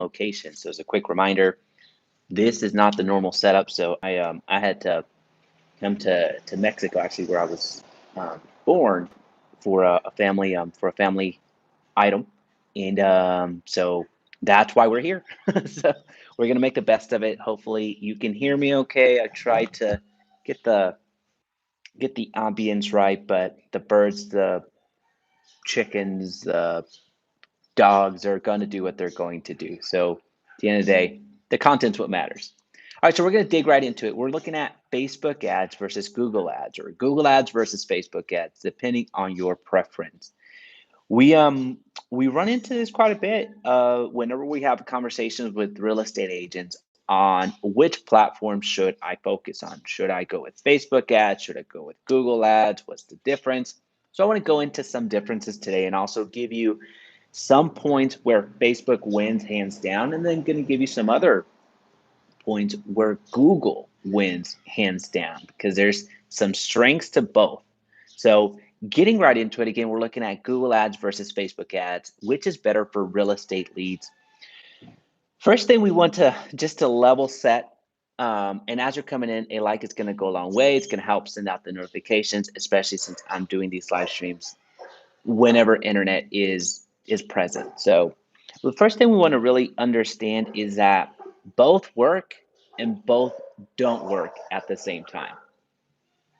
locations. So as a quick reminder, this is not the normal setup. So I had to come to Mexico, actually, where I was born, for a family item, and so that's why we're here. So we're gonna make the best of it. Hopefully, you can hear me okay. I tried to get the get the ambience right, but the birds, the chickens, the dogs are going to do what they're going to do. So at the end of the day, the content's what matters. All right, so we're going to dig right into it. We're looking at Facebook ads versus Google ads, or Google ads versus Facebook ads, depending on your preference. We run into this quite a bit whenever we have conversations with real estate agents on which platform should I focus on. Should I go with Facebook ads? Should I go with Google ads? What's the difference? So I want to go into some differences today and also give you some points where Facebook wins hands down, and then going to give you some other points where Google wins hands down, because there's some strengths to both. So getting right into it, again, we're looking at Google ads versus Facebook ads. Which is better for real estate leads? First thing we want to just to level set, and as you're coming in, a like is going to go a long way. It's going to help send out the notifications, especially since I'm doing these live streams whenever internet is present. So the first thing we want to really understand is that both work and both don't work at the same time.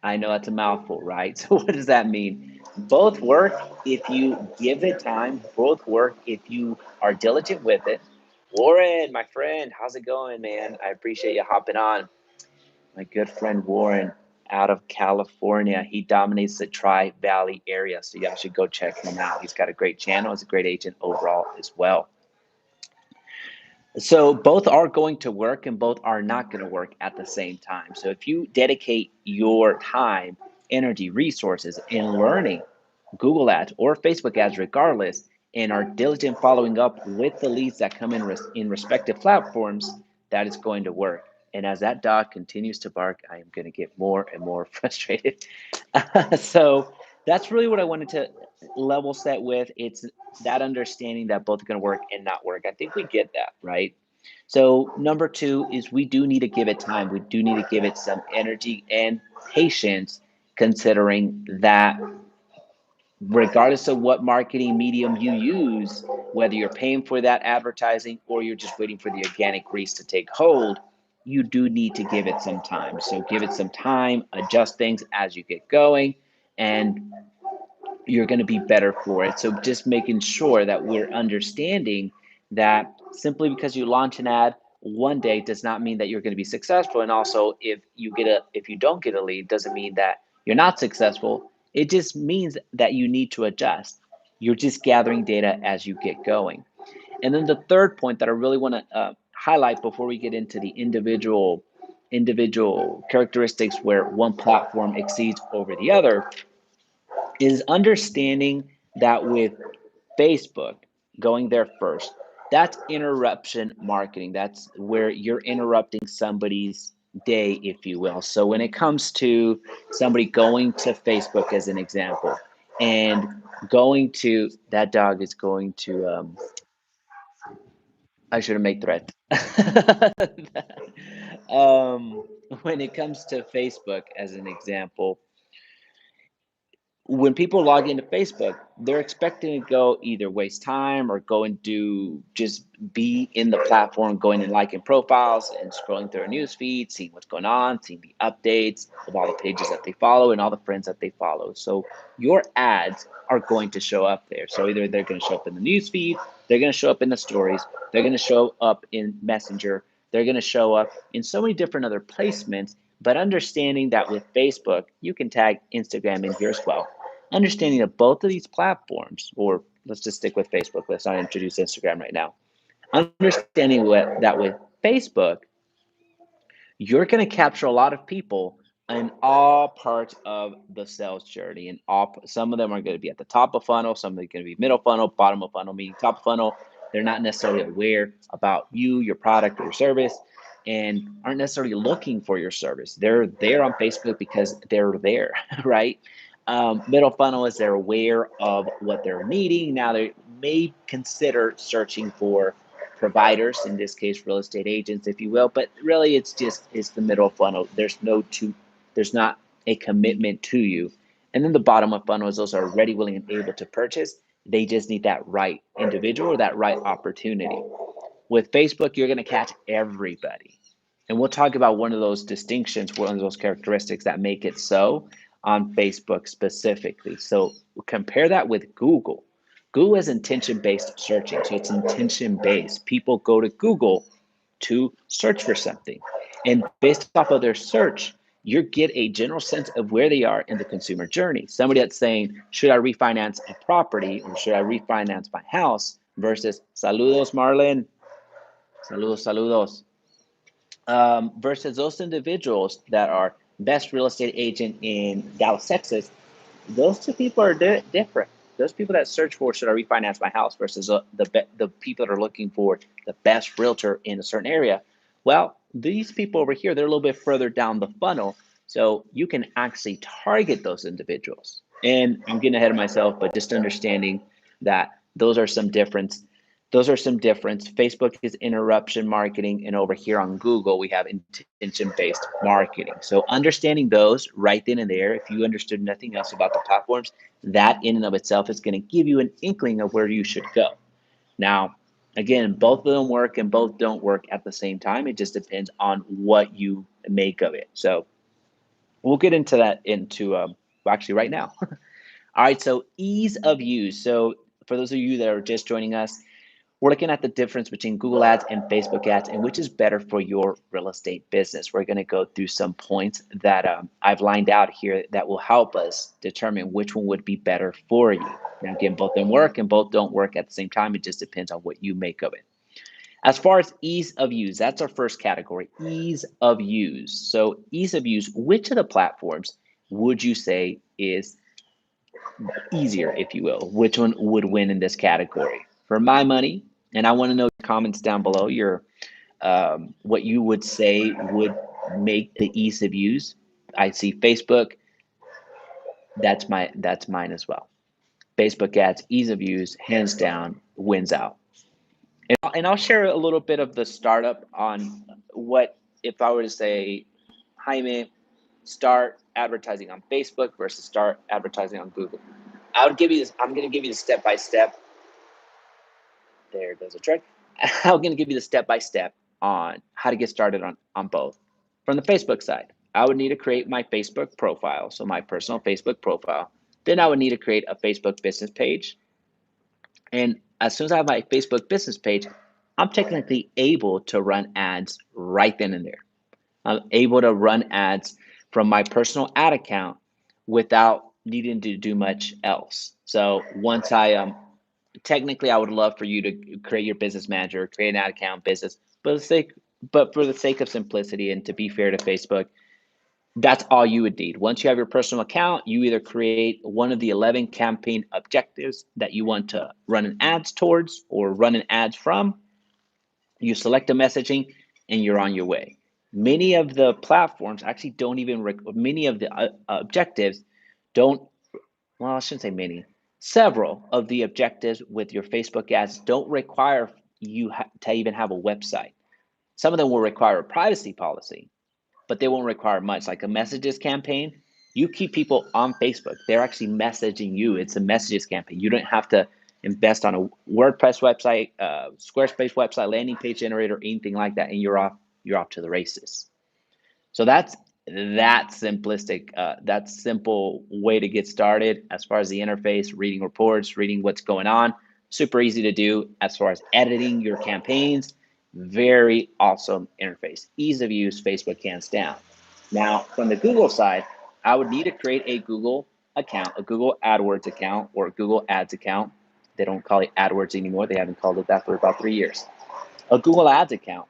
I know that's a mouthful, right? So what does that mean? Both work if you give it time. Both work if you are diligent with it. Warren, my friend, how's it going, man? I appreciate you hopping on. My good friend Warren out of California. He dominates the Tri-Valley area, so y'all should go check him out. He's got a great channel. He's a great agent overall as well. So both are going to work and both are not going to work at the same time. So if you dedicate your time, energy, resources in learning Google ads or Facebook ads regardless, and are diligent following up with the leads that come in respective platforms, that is going to work. And as that dog continues to bark, I am going to get more and more frustrated. So that's really what I wanted to level set with. It's that understanding that both are going to work and not work. I think we get that, right? So number two is we do need to give it time. We do need to give it some energy and patience, considering that regardless of what marketing medium you use, whether you're paying for that advertising or you're just waiting for the organic reach to take hold, you do need to give it some time. So give it some time, adjust things as you get going, and you're going to be better for it. So just making sure that we're understanding that simply because you launch an ad one day does not mean that you're going to be successful. And also, if you don't get a lead, doesn't mean that you're not successful. It just means that you need to adjust. You're just gathering data as you get going. And then the third point that I really want to highlight before we get into the individual characteristics where one platform exceeds over the other is understanding that with Facebook going there first, that's interruption marketing. That's where you're interrupting somebody's day, if you will. So when it comes to somebody going to Facebook as an example, and going to that dog is going to I shouldn't make threats. um, when it comes to Facebook as an example, when people log into Facebook, they're expecting to go either waste time or go and do just be in the platform, going and liking profiles and scrolling through a news feed, seeing what's going on, seeing the updates of all the pages that they follow and all the friends that they follow. So your ads are going to show up there. So either they're going to show up in the news feed, they're going to show up in the stories, they're going to show up in Messenger, they're going to show up in so many different other placements. But understanding that with Facebook, you can tag Instagram in here as well. Understanding that both of these platforms, or let's just stick with Facebook, let's not introduce Instagram right now. Understanding that with Facebook, you're going to capture a lot of people in all parts of the sales journey. And some of them are going to be at the top of funnel, some of them are going to be middle funnel, bottom of funnel, meaning top of funnel. They're not necessarily aware about you, your product, or your service, and aren't necessarily looking for your service. They're there on Facebook because they're there, right? Middle funnel is they're aware of what they're needing. Now they may consider searching for providers, in this case, real estate agents, if you will, but really it's the middle funnel. There's not a commitment to you. And then the bottom of funnel is those are ready, willing, and able to purchase. They just need that right individual or that right opportunity. With Facebook, you're going to catch everybody. And we'll talk about one of those distinctions, one of those characteristics that make it so on Facebook specifically. So compare that with Google. Google is intention-based searching. So it's intention-based. People go to Google to search for something. And based off of their search, you get a general sense of where they are in the consumer journey. Somebody that's saying, should I refinance a property or should I refinance my house versus saludos, Marlon. Saludos, saludos. Versus those individuals that are best real estate agent in Dallas, Texas, those two people are different. Those people that search for should I refinance my house versus the people that are looking for the best realtor in a certain area. Well, these people over here, they're a little bit further down the funnel, so you can actually target those individuals. And I'm getting ahead of myself, but just understanding that those are some difference. Those are some difference. Facebook is interruption marketing, and over here on Google, we have intention-based marketing. So understanding those right then and there, if you understood nothing else about the platforms, that in and of itself is going to give you an inkling of where you should go. Now, again, both of them work and both don't work at the same time. It just depends on what you make of it. So we'll get into that actually right now. All right, so ease of use. So for those of you that are just joining us, we're looking at the difference between Google ads and Facebook ads and which is better for your real estate business. We're going to go through some points that I've lined out here that will help us determine which one would be better for you. Now, again, both of them work and both don't work at the same time. It just depends on what you make of it. As far as ease of use, that's our first category, ease of use. So ease of use, which of the platforms would you say is easier, if you will? Which one would win in this category? For my money, and I want to know your comments down below, your what you would say would make the ease of use. I see Facebook. That's mine as well. Facebook ads, ease of use, hands down, wins out. And I'll share a little bit of the startup on what if I were to say, Jaime, start advertising on Facebook versus start advertising on Google. I would give you this. I'm going to give you the step by step. There goes a trick. I'm going to give you the step by step on how to get started on both. From the Facebook side, I would need to create my Facebook profile, so my personal Facebook profile. Then I would need to create a Facebook business page. And as soon as I have my Facebook business page, I'm technically able to run ads right then and there. I'm able to run ads from my personal ad account without needing to do much else. So once technically I would love for you to create your business manager, create an ad account business, but for the sake of simplicity and to be fair to Facebook, that's all you would need. Once you have your personal account, you either create one of the 11 campaign objectives that you want to run an ads towards or run an ads from. You select the messaging and you're on your way. Many of the platforms actually don't even, many of the objectives don't, well, I shouldn't say many. Several of the objectives with your Facebook ads don't require you to even have a website. Some of them will require a privacy policy, but they won't require much. Like a messages campaign, you keep people on Facebook. They're actually messaging you. It's a messages campaign. You don't have to invest on a WordPress website, Squarespace website, landing page generator, anything like that, and you're off to the races. So that's that simplistic, that simple way to get started as far as the interface, reading reports, reading what's going on. Super easy to do as far as editing your campaigns. Very awesome interface. Ease of use, Facebook hands down. Now, from the Google side, I would need to create a Google account, a Google AdWords account or a Google Ads account. They don't call it AdWords anymore. They haven't called it that for about 3 years. A Google Ads account.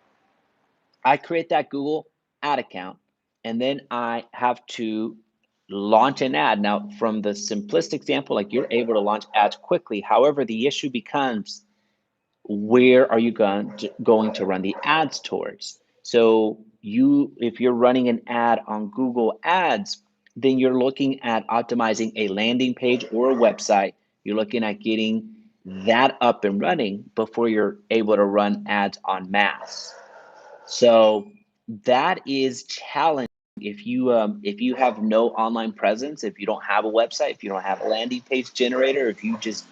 I create that Google ad account, and then I have to launch an ad. Now, from the simplistic example, like you're able to launch ads quickly. However, the issue becomes, where are you going to run the ads towards? So if you're running an ad on Google Ads, then you're looking at optimizing a landing page or a website. You're looking at getting that up and running before you're able to run ads on mass. So that is challenging if you have no online presence, if you don't have a website, if you don't have a landing page generator, if you just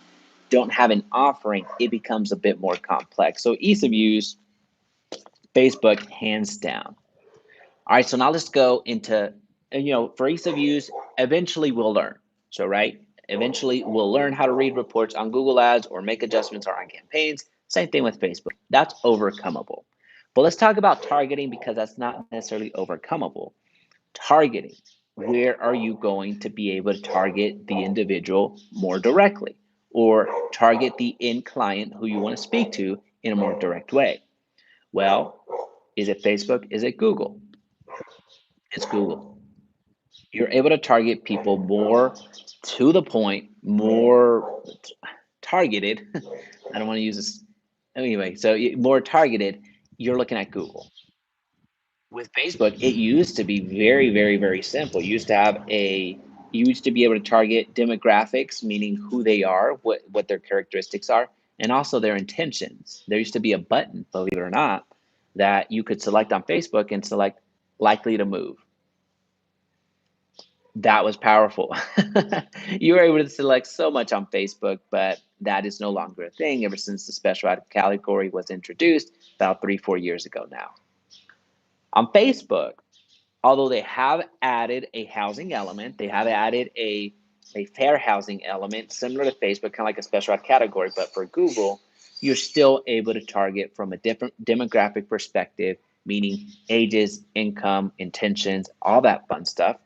don't have an offering, it becomes a bit more complex. So ease of use, Facebook, hands down. All right, so now let's go into, for ease of use, eventually we'll learn. So, right, eventually we'll learn how to read reports on Google Ads or make adjustments on campaigns. Same thing with Facebook. That's overcomeable. But let's talk about targeting because that's not necessarily overcomeable. Targeting, where are you going to be able to target the individual more directly or target the end client who you want to speak to in a more direct way? Well, is it Facebook? Is it Google? It's Google. You're able to target people more to the point, more targeted. I don't want to use this anyway. So more targeted. You're looking at Google. With Facebook, it used to be very, very, very simple. You used to be able to target demographics, meaning who they are, what their characteristics are, and also their intentions. There used to be a button, believe it or not, that you could select on Facebook and select likely to move. That was powerful. You were able to select so much on Facebook, but that is no longer a thing ever since the special ad category was introduced about 3-4 years ago now. On Facebook, although they have added a housing element, they have added a fair housing element similar to Facebook, kind of like a special ad category, but for Google, you're still able to target from a different demographic perspective, meaning ages, income, intentions, all that fun stuff.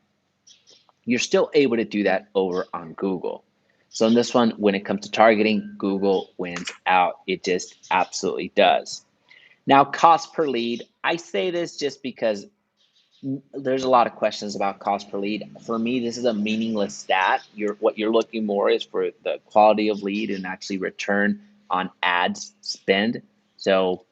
You're still able to do that over on Google. So in this one, when it comes to targeting, Google wins out. It just absolutely does. Now, cost per lead, I say this just because there's a lot of questions about cost per lead. For me, this is a meaningless stat. What you're looking more is for the quality of lead and actually return on ads spend. So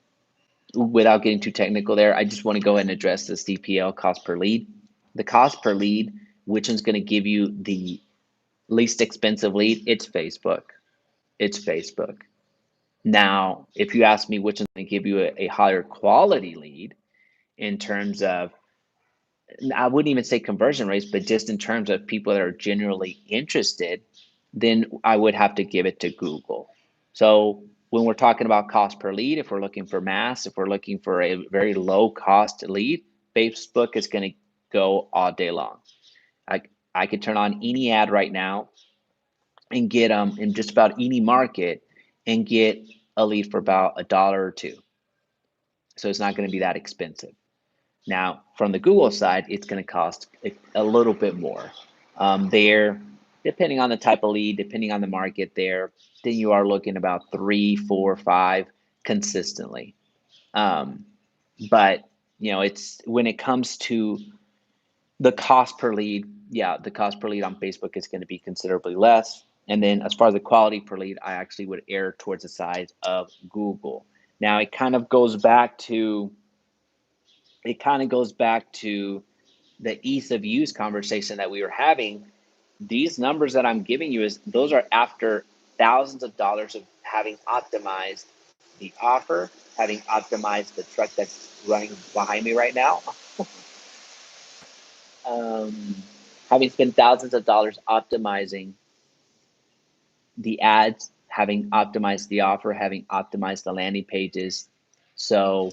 without getting too technical there, I just want to go ahead and address the CPL, cost per lead. The cost per lead, which one's going to give you the least expensive lead? It's Facebook. It's Facebook. Now, if you ask me which one's going to give you a higher quality lead in terms of, I wouldn't even say conversion rates, but just in terms of people that are generally interested, then I would have to give it to Google. So when we're talking about cost per lead, if we're looking for mass, if we're looking for a very low cost lead, Facebook is going to go all day long. I could turn on any ad right now and get in just about any market and get a lead for about $1 or $2. So it's not going to be that expensive. Now, from the Google side, it's going to cost a little bit more. There, depending on the type of lead, depending on the market there, then you are looking about 3, 4, 5 consistently. But, it's when it comes to the cost per lead, yeah, the cost per lead on Facebook is going to be considerably less. And then as far as the quality per lead, I actually would err towards the side of Google. Now, it kind of goes back to the ease of use conversation that we were having. These numbers that I'm giving you those are after thousands of dollars of having optimized the offer, having optimized the truck that's running behind me right now, um, having spent thousands of dollars optimizing the ads, having optimized the offer, having optimized the landing pages. So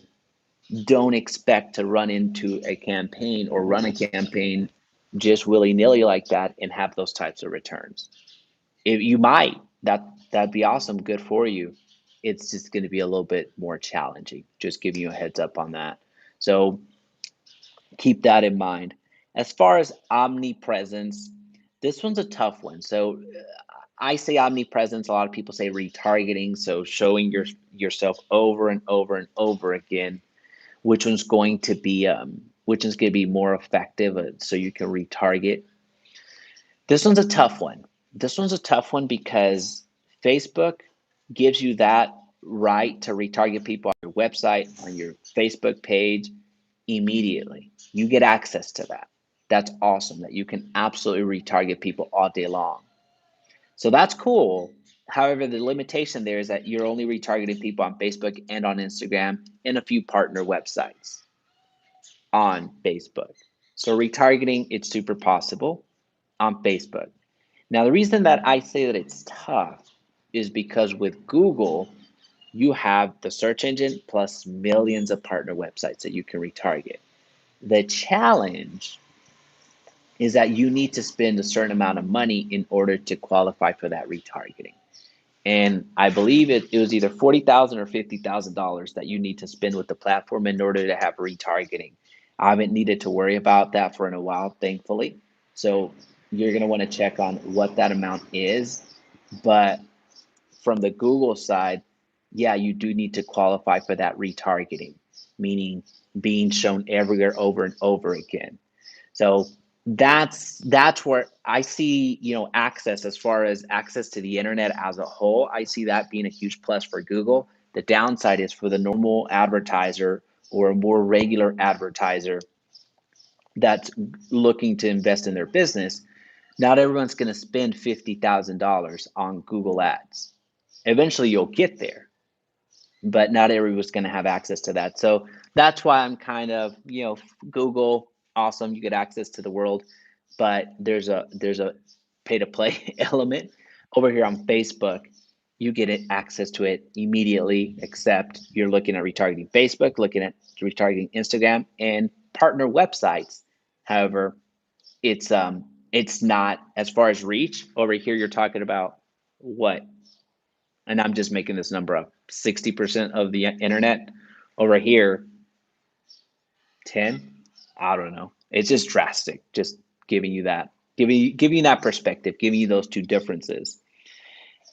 don't expect to run into a campaign or run a campaign just willy-nilly like that and have those types of returns. If you might, that'd be awesome, good for you. It's just going to be a little bit more challenging. Just giving you a heads up on that. So keep that in mind. As far as omnipresence, this one's a tough one. So I say omnipresence. A lot of people say retargeting. So showing yourself over and over and over again. Which one's going to be more effective so you can retarget? This one's a tough one. This one's a tough one because Facebook gives you that right to retarget people on your website, on your Facebook page immediately. You get access to that. That's awesome that you can absolutely retarget people all day long. So that's cool. However, the limitation there is that you're only retargeting people on Facebook and on Instagram and a few partner websites on Facebook. So retargeting, it's super possible on Facebook. Now, the reason that I say that it's tough is because with Google, you have the search engine plus millions of partner websites that you can retarget. The challenge is that you need to spend a certain amount of money in order to qualify for that retargeting. And I believe it was either $40,000 or $50,000 that you need to spend with the platform in order to have retargeting. I haven't needed to worry about that for a while, thankfully. So you're going to want to check on what that amount is. But from the Google side, yeah, you do need to qualify for that retargeting, meaning being shown everywhere over and over again. So that's where I see, access, as far as access to the internet as a whole. I see that being a huge plus for Google. The downside is for the normal advertiser or a more regular advertiser that's looking to invest in their business. Not everyone's going to spend $50,000 on Google Ads. Eventually, you'll get there, but not everyone's going to have access to that. So that's why I'm kind of, Google, awesome, you get access to the world, but there's a pay to play element. Over here on Facebook, you get access to it immediately, except you're looking at retargeting Facebook, looking at retargeting Instagram and partner websites. However, it's not, as far as reach. Over here, you're talking about what, and I'm just making this number up, 60% of the internet. Over here, 10, I don't know. It's just drastic. Just giving you that, giving you that perspective, giving you those two differences.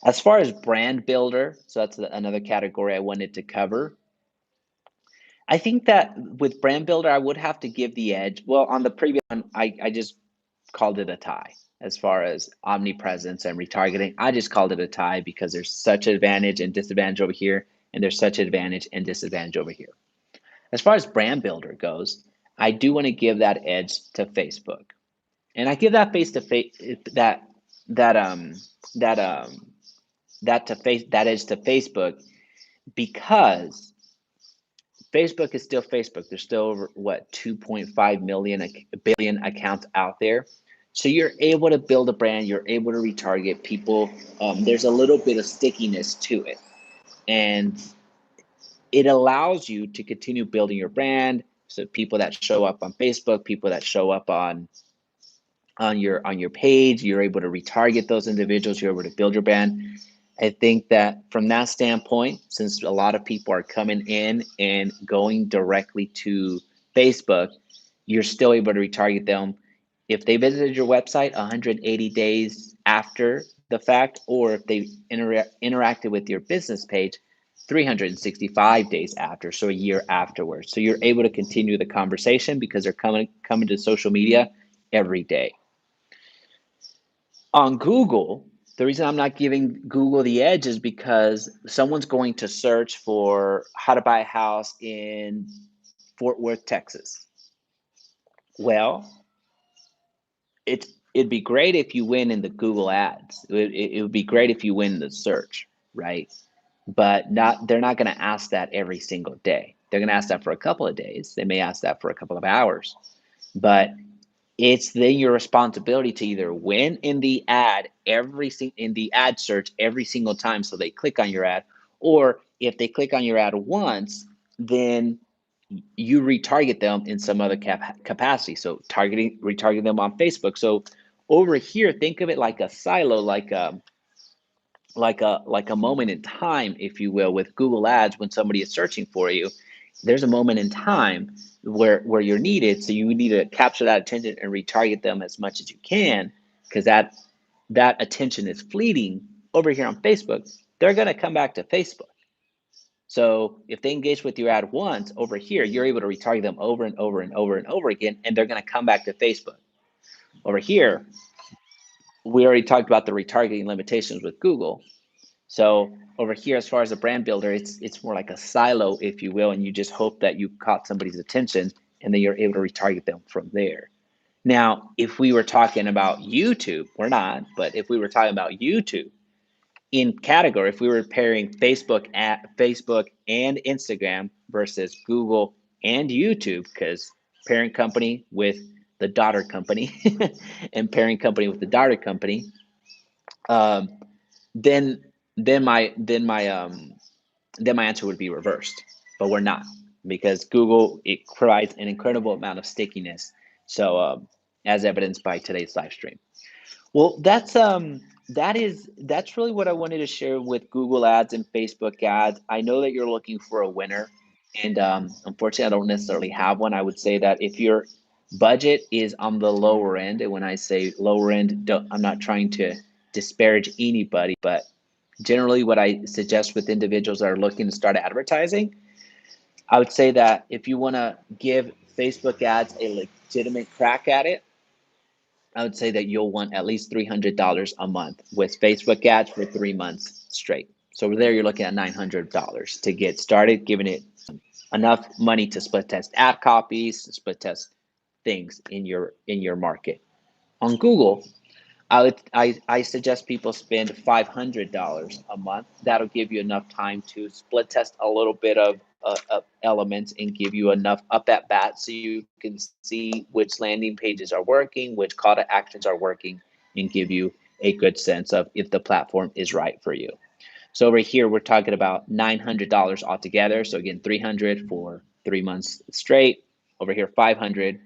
As far as brand builder, so that's another category I wanted to cover. I think that with brand builder, I would have to give the edge. Well, on the previous one, I just called it a tie. As far as omnipresence and retargeting, I just called it a tie because there's such advantage and disadvantage over here, and there's such advantage and disadvantage over here. As far as brand builder goes, I do want to give that edge to Facebook, and I give that face to face that that that to face that edge to Facebook because Facebook is still Facebook. There's still over what 2.5 billion accounts out there. So you're able to build a brand, you're able to retarget people. There's a little bit of stickiness to it. And it allows you to continue building your brand. So people that show up on Facebook, people that show up on your page, you're able to retarget those individuals, you're able to build your brand. I think that from that standpoint, since a lot of people are coming in and going directly to Facebook, you're still able to retarget them. If they visited your website 180 days after the fact, or if they interacted with your business page 365 days after, so a year afterwards. So you're able to continue the conversation because they're coming to social media every day. On Google, the reason I'm not giving Google the edge is because someone's going to search for how to buy a house in Fort Worth, Texas. Well, it'd be great if you win in the Google ads. It would be great if you win the search, right? But they're not going to ask that every single day. They're going to ask that for a couple of days. They may ask that for a couple of hours. But it's then your responsibility to either win in the ad in the ad search every single time so they click on your ad, or if they click on your ad once, then you retarget them in some other capacity. So retarget them on Facebook. So over here, think of it like a silo, like a moment in time, if you will, with Google Ads. When somebody is searching for you, there's a moment in time where you're needed. So you need to capture that attention and retarget them as much as you can, because that attention is fleeting. Over here on Facebook, they're going to come back to Facebook. So if they engage with your ad once, over here, you're able to retarget them over and over and over and over again, and they're going to come back to Facebook. Over here, we already talked about the retargeting limitations with Google. So over here, as far as a brand builder, it's more like a silo, if you will, and you just hope that you caught somebody's attention and then you're able to retarget them from there. Now, if we were talking about YouTube, we're not, but if we were talking about YouTube, in category, if we were pairing Facebook and Instagram versus Google and YouTube, because parent company with the daughter company and parent company with the daughter company, um, then then my answer would be reversed. But we're not, because Google, it provides an incredible amount of stickiness. So as evidenced by today's live stream. Well, that's really what I wanted to share with Google Ads and Facebook Ads. I know that you're looking for a winner, and unfortunately, I don't necessarily have one. I would say that if your budget is on the lower end, and when I say lower end, I'm not trying to disparage anybody, but generally, what I suggest with individuals that are looking to start advertising, I would say that if you want to give Facebook ads a legitimate crack at it, I would say that you'll want at least $300 a month with Facebook ads for 3 months straight. So over there, you're looking at $900 to get started, giving it enough money to split test ad copies, to split test things in your market. On Google, I suggest people spend $500 a month. That'll give you enough time to split test a little bit of elements and give you enough up at bat so you can see which landing pages are working, which call to actions are working, and give you a good sense of if the platform is right for you. So over here, we're talking about $900 altogether. So again, 300 for 3 months straight. Over here, 500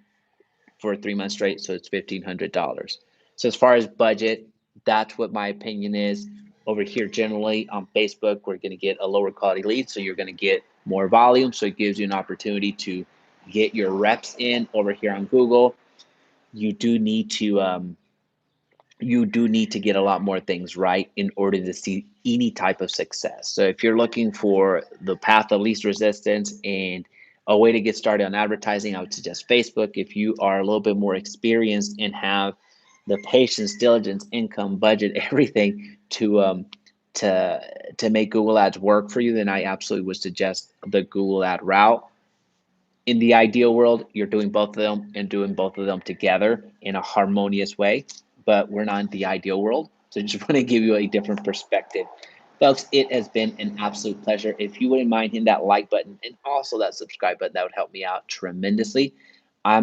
for 3 months straight, so it's $1,500. So as far as budget, that's what my opinion is. Over here, generally on Facebook, we're going to get a lower quality lead, so you're going to get more volume, so it gives you an opportunity to get your reps in. Over here on Google, you do need to get a lot more things right in order to see any type of success. So if you're looking for the path of least resistance and a way to get started on advertising, I would suggest Facebook. If you are a little bit more experienced and have the patience, diligence, income, budget, everything to make Google Ads work for you, then I absolutely would suggest the Google Ad route. In the ideal world, you're doing both of them and doing both of them together in a harmonious way, but we're not in the ideal world. So I just want to give you a different perspective. Folks, it has been an absolute pleasure. If you wouldn't mind hitting that like button and also that subscribe button, that would help me out tremendously. I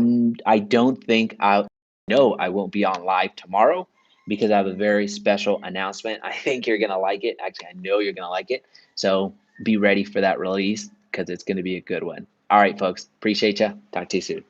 don't think I know I won't be on live tomorrow because I have a very special announcement. I think you're gonna like it. Actually, I know you're gonna like it. So be ready for that release because it's gonna be a good one. All right, folks. Appreciate you. Talk to you soon.